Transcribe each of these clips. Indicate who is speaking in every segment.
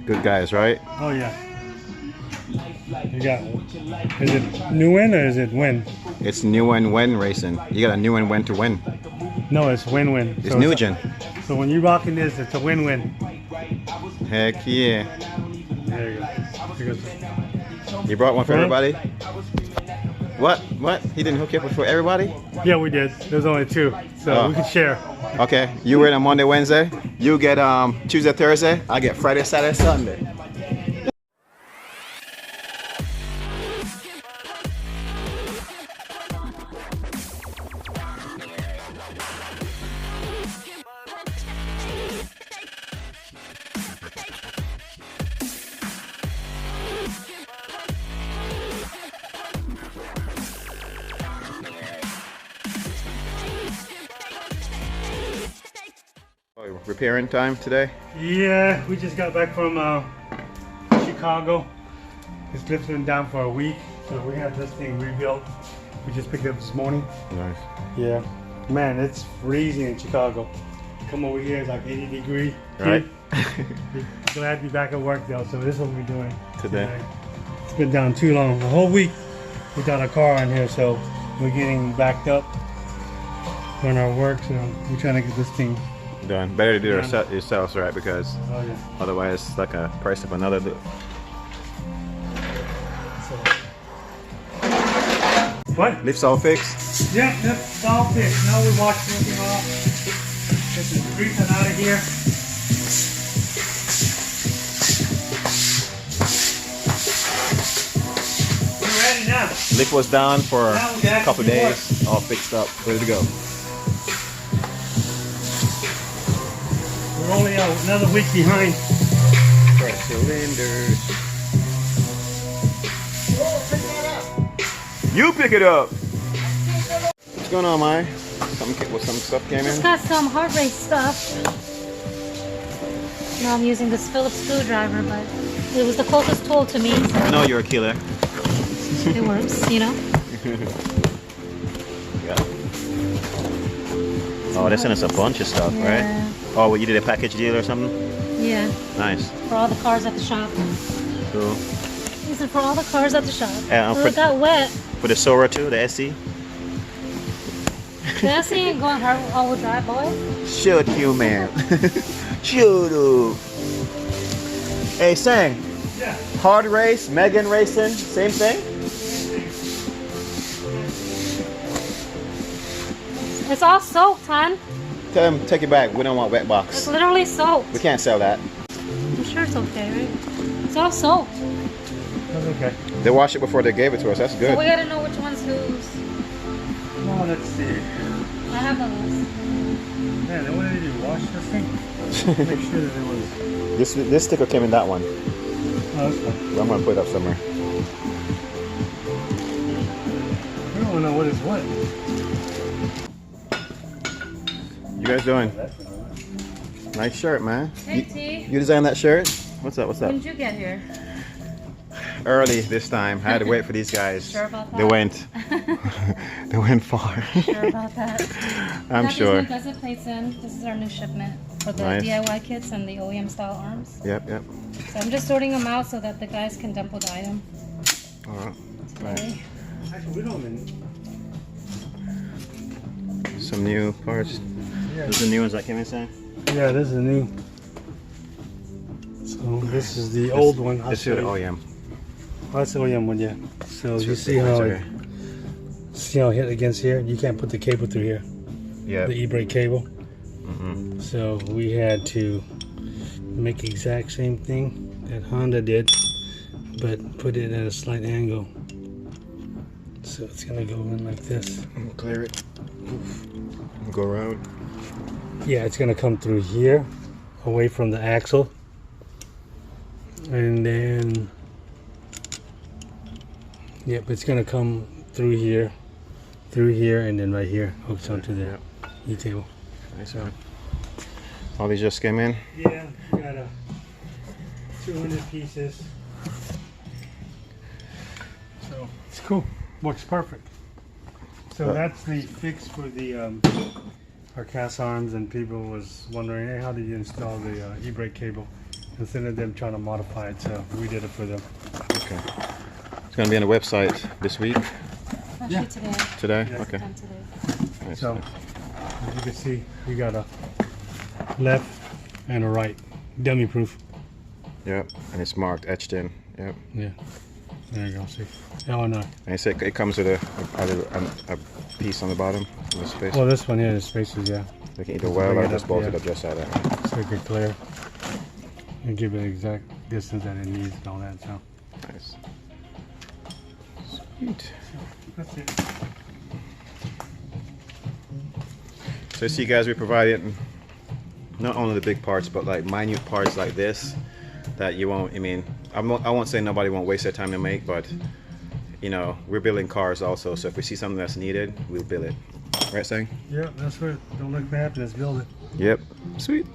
Speaker 1: Good guys, right?
Speaker 2: Oh yeah. You got, is it Nguyen or is it Win?
Speaker 1: It's Nguyen Racing. You got a Nguyen to win.
Speaker 2: No, it's win-win.
Speaker 1: It's Nugent.
Speaker 2: So when you're rocking this, it's a win-win.
Speaker 1: Heck yeah.
Speaker 2: There you go.
Speaker 1: You brought one for everybody? What? He didn't hook you up for everybody?
Speaker 2: Yeah, we did. There's only 2, so we can share.
Speaker 1: Okay, you wear it on Monday, Wednesday. You get Tuesday, Thursday. I get Friday, Saturday, Sunday. Repairing time today?
Speaker 2: Yeah, we just got back from Chicago. This lift's been down for a week, so we had this thing rebuilt. We just picked it up this morning.
Speaker 1: Nice.
Speaker 2: Yeah, man, it's freezing in Chicago. Come over here, it's like 80 degrees.
Speaker 1: Right.
Speaker 2: Glad to be back at work though, so this is what we're doing
Speaker 1: Today.
Speaker 2: It's been down too long. The whole week without a car in here, so we're getting backed up on our work, so we're trying to get this thing
Speaker 1: done. Better to do it yourselves, right? Because otherwise it's like a price of another.
Speaker 2: What?
Speaker 1: Lift's all fixed?
Speaker 2: Yeah, it's all fixed. Now we washed everything off. Get the grease out of here. We're ready now.
Speaker 1: Lift was down for a couple of days.
Speaker 2: Work.
Speaker 1: All fixed up, ready to go.
Speaker 2: We're only another week behind.
Speaker 1: Fresh cylinders. You pick it up. What's going on, Mai? Some stuff came in.
Speaker 3: Just got some HardRace stuff. Now I'm using this Phillips screwdriver, but it was the closest tool to me. So
Speaker 1: I know you're a killer.
Speaker 3: it works, you know.
Speaker 1: Yeah. Oh, they sent us a bunch of stuff, right? Oh, well, you did a package deal or something?
Speaker 3: Yeah.
Speaker 1: Nice.
Speaker 3: For all the cars at the shop.
Speaker 1: Cool.
Speaker 3: These are for all the cars at the shop.
Speaker 1: Yeah,
Speaker 3: it got wet.
Speaker 1: For the Sora too, the SE?
Speaker 3: The SE ain't going hard all-wheel drive, boy.
Speaker 1: Shoot you, man. Shoot. Hey, Sang.
Speaker 2: Yeah.
Speaker 1: HardRace, Nguyen Racing, same thing?
Speaker 3: It's all soaked, hon.
Speaker 1: Tell them take it back. We don't want wet box.
Speaker 3: It's literally soaked.
Speaker 1: We can't sell that.
Speaker 3: I'm sure it's okay, right? It's all soaked.
Speaker 2: That's okay.
Speaker 1: They washed it before they gave it to us. That's good.
Speaker 3: So we gotta know which one's whose.
Speaker 2: Well, let's see.
Speaker 3: I have a list.
Speaker 2: Man, what did you wash this thing? Make sure that it was.
Speaker 1: This sticker came in that one.
Speaker 2: Oh, that's fine.
Speaker 1: I'm gonna put it up somewhere.
Speaker 2: We don't know what is what.
Speaker 1: You guys doing? Nice shirt, man.
Speaker 3: Hey, T.
Speaker 1: You designed that shirt? What's up? What's up?
Speaker 3: When did you get here?
Speaker 1: Early this time. I had to wait for these guys.
Speaker 3: Sure about that?
Speaker 1: They went. They went far.
Speaker 3: Sure about that?
Speaker 1: I'm sure.
Speaker 3: These new Gusset plates in. This is our new shipment for the
Speaker 1: Nice.
Speaker 3: DIY kits and the OEM style arms.
Speaker 1: Yep.
Speaker 3: So I'm just sorting them out so that the guys can dump dye them.
Speaker 1: Alright.
Speaker 3: Today.
Speaker 2: Actually, we don't even.
Speaker 1: Some new parts.
Speaker 2: Yeah.
Speaker 1: Those are the new ones that came in, Sam?
Speaker 2: Yeah, this is new. So this is the old one.
Speaker 1: This is the OEM.
Speaker 2: Oh, that's the OEM one, yeah. So you
Speaker 1: It's
Speaker 2: see how
Speaker 1: okay.
Speaker 2: it hit against here? You can't put the cable through here.
Speaker 1: Yeah.
Speaker 2: The e-brake cable. So we had to make the exact same thing that Honda did, but put it at a slight angle. So it's gonna go in like this.
Speaker 1: Clear it. Go around.
Speaker 2: Yeah, it's gonna come through here, away from the axle, and then yep, it's gonna come through here, and then right here hooks onto the e-table.
Speaker 1: Nice one. All these just came in?
Speaker 2: Yeah, got 200 pieces. So it's cool. Works perfect. So that's the fix for the our cast arms, and people was wondering, hey, how did you install the e-brake cable? instead of them trying to modify it. So we did it for them.
Speaker 1: Okay. It's gonna be on the website this week.
Speaker 3: Actually today.
Speaker 1: Today?
Speaker 2: Yeah.
Speaker 1: Okay.
Speaker 3: Done today.
Speaker 1: Nice.
Speaker 2: So as you can see, we got a left and a right, dummy proof.
Speaker 1: Yep. And it's marked, etched in. Yep.
Speaker 2: Yeah. There you go. See. L&I.
Speaker 1: And it comes with a piece on the bottom. The space.
Speaker 2: Well, this one here, the spaces, yeah.
Speaker 1: We can either weld or just bolt it
Speaker 2: yeah.
Speaker 1: up just like that.
Speaker 2: So it can clear and give it the exact distance that it needs and all that. So
Speaker 1: Nice. Sweet.
Speaker 2: that's it.
Speaker 1: So you see, guys, we provided not only the big parts, but like minute parts like this that you won't. I mean, I won't say nobody won't waste their time to make, but you know, we're building cars also. So if we see something that's needed, we'll build it. Right, Sang?
Speaker 2: Yeah, that's right. Don't look bad. Let's build it.
Speaker 1: Yep. Sweet.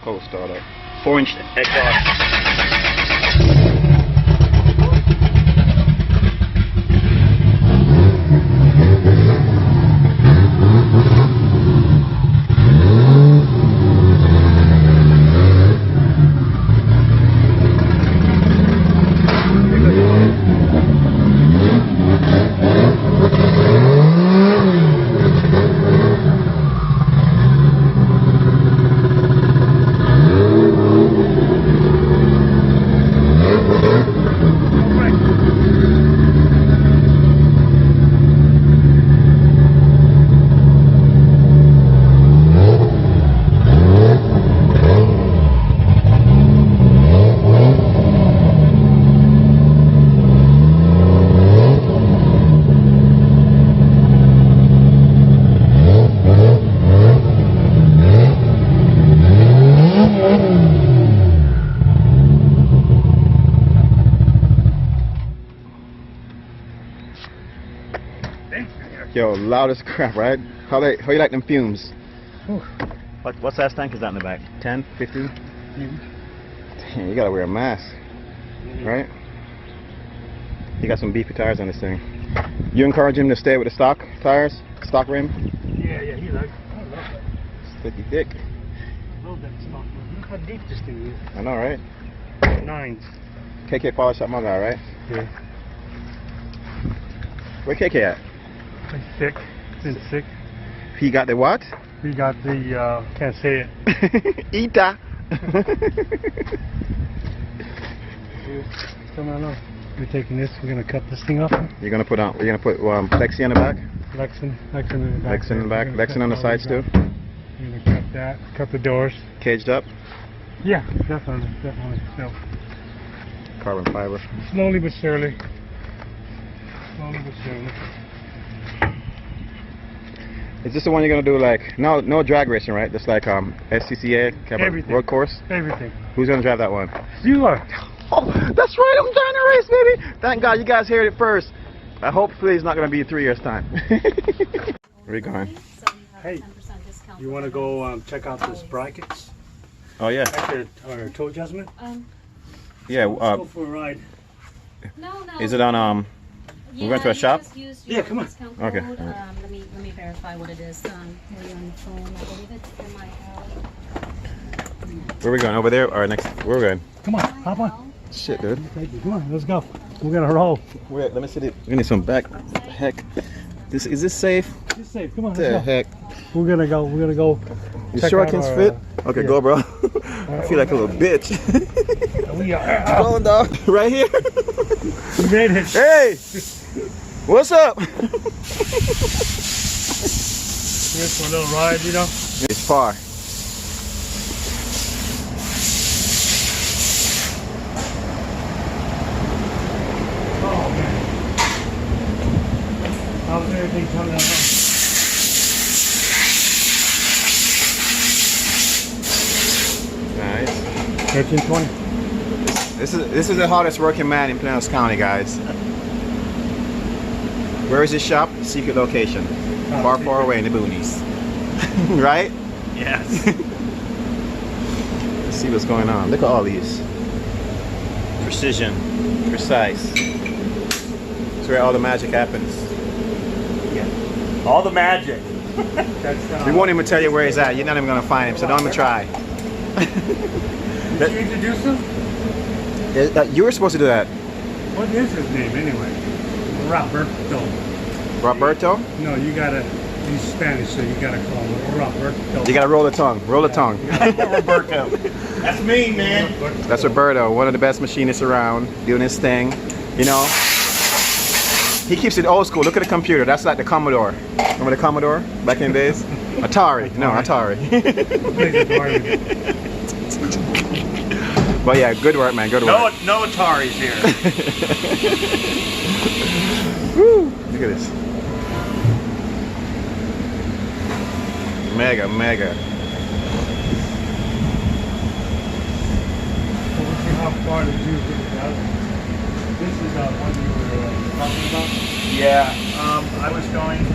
Speaker 1: Cold startup.
Speaker 4: 4-inch exhaust.
Speaker 1: Yo, loud as crap, right? How you like them fumes?
Speaker 4: What size tank is that in the back?
Speaker 1: 10, 15?
Speaker 2: Mm-hmm.
Speaker 1: Damn, you gotta wear a mask, right? You got some beefy tires on this thing. You encourage him to stay with the stock tires, stock rim?
Speaker 2: Yeah, he likes. I love it.
Speaker 1: Sticky thick.
Speaker 2: I love that stuff. Look how deep this thing is.
Speaker 1: I know, right?
Speaker 2: 9s.
Speaker 1: KK polish up my guy, right?
Speaker 2: Yeah.
Speaker 1: Where KK at?
Speaker 2: It's thick. It's in thick.
Speaker 1: He got the what?
Speaker 2: We got the can't say it.
Speaker 1: Ita.
Speaker 2: Come on up. We're taking this. We're gonna cut this thing off.
Speaker 1: You're gonna put Lexi on the back?
Speaker 2: Lexin in the back.
Speaker 1: Lexi in the back. Lexi on the sides too.
Speaker 2: We're gonna cut that. Cut the doors.
Speaker 1: Caged up.
Speaker 2: Yeah, definitely. So
Speaker 1: Carbon fiber.
Speaker 2: slowly but surely. Slowly but surely.
Speaker 1: Is this the one you're gonna do like no drag racing, right? Just like SCCA
Speaker 2: Everything.
Speaker 1: road course.
Speaker 2: Everything.
Speaker 1: Who's gonna drive that one?
Speaker 2: You are.
Speaker 1: Oh, that's right. I'm trying to race, baby. Thank God you guys heard it first. I hopefully it's not gonna be 3 years time. Where are you going?
Speaker 2: Hey, you want to go check out the sprockets?
Speaker 1: Oh yeah.
Speaker 2: Or toe adjustment?
Speaker 1: Yeah.
Speaker 2: Let's go for a ride.
Speaker 3: No.
Speaker 1: Is it on we went to a shop?
Speaker 2: Yeah, come on.
Speaker 1: Okay.
Speaker 3: Let me verify what it is. We're on the phone. I believe it's for my
Speaker 1: Where are we going? Over there or next? Where are we going?
Speaker 2: Come on, hop on.
Speaker 1: Shit, dude.
Speaker 2: Come on, let's go. We're gonna roll.
Speaker 1: Wait, let me see it. We need some back. Heck. Is this safe?
Speaker 2: It's safe. Come on,
Speaker 1: The
Speaker 2: let's go.
Speaker 1: heck.
Speaker 2: We're gonna go.
Speaker 1: You
Speaker 2: check
Speaker 1: sure I
Speaker 2: out
Speaker 1: can
Speaker 2: our,
Speaker 1: fit? Okay,
Speaker 2: yeah.
Speaker 1: go, bro. I feel like a little bitch.
Speaker 2: We are.
Speaker 1: Going dog, right here.
Speaker 2: We made it.
Speaker 1: Hey, what's up?
Speaker 2: Here's for a little ride, you know.
Speaker 1: It's far.
Speaker 2: Oh man. How's everything coming along?
Speaker 1: Nice.
Speaker 2: 1320.
Speaker 1: This is the hardest working man in Pinellas County, guys. Where is his shop? Secret location. Far away in the boonies. Right?
Speaker 4: Yes.
Speaker 1: Let's see what's going on. Look at all these. Precision. Precise. It's where all the magic happens.
Speaker 4: Yeah. All the magic.
Speaker 1: We won't even tell you where he's at. You're not even gonna find him, so don't even try.
Speaker 2: Did you introduce him?
Speaker 1: You were supposed to do that.
Speaker 2: What is his name anyway? Roberto.
Speaker 1: Roberto?
Speaker 2: No, you gotta. He's Spanish, so you gotta call him Roberto.
Speaker 1: You gotta roll the tongue. Roll the tongue.
Speaker 4: Roberto. That's me, man.
Speaker 1: That's Roberto, one of the best machinists around, doing his thing. You know, he keeps it old school. Look at the computer. That's like the Commodore. Remember the Commodore back in the days? Atari. No, Atari. But yeah, good work, man. Good work.
Speaker 4: No Ataris here.
Speaker 1: Woo! Look at this. Mega.
Speaker 2: How far did you get it out? This is one you were talking about?
Speaker 4: Yeah, I was going to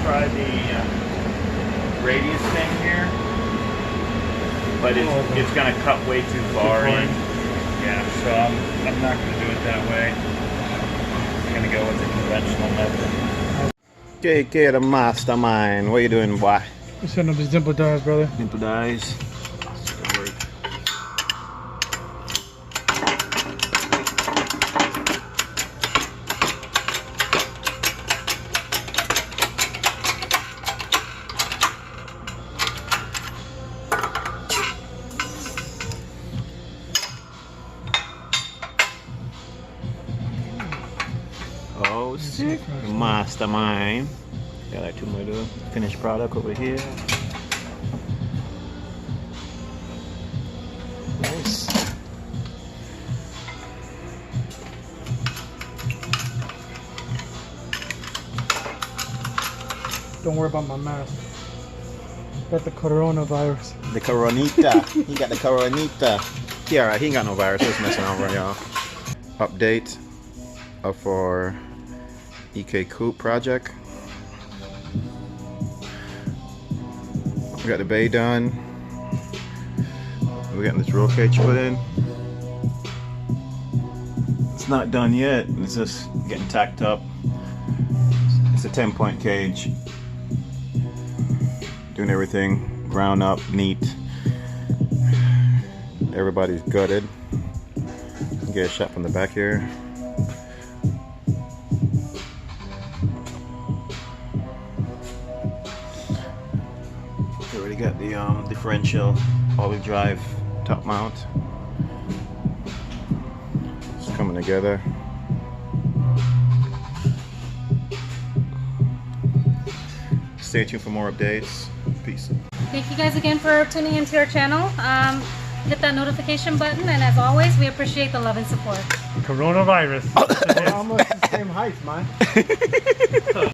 Speaker 4: try the radius thing here, but it's going to cut way too far in. Yeah, so I'm not going to do it that way. I'm going to go with the conventional method.
Speaker 1: Okay, the mastermind. What you doing, boy?
Speaker 2: We're setting up his dimple dies, brother.
Speaker 4: Simple dies.
Speaker 1: Oh, sick. Mastermind. Got like 2 more to do. Finished product over here. Nice.
Speaker 2: Don't worry about my mask. Got the coronavirus.
Speaker 1: The coronita. He got the coronita. He alright, he ain't got no virus. Just messing around, y'all. Update of our EK Coupe project. We got the bay done. We're getting this roll cage put in. It's not done yet. It's just getting tacked up. It's a 10-point cage. Doing everything ground up, neat. Everybody's gutted. Get a shot from the back here. We already got the differential all-wheel drive top mount. It's coming together. Stay tuned for more updates. Peace.
Speaker 3: Thank you guys again for tuning into our channel. Hit that notification button, and as always, we appreciate the love and support.
Speaker 2: Coronavirus. We're almost the same height, man.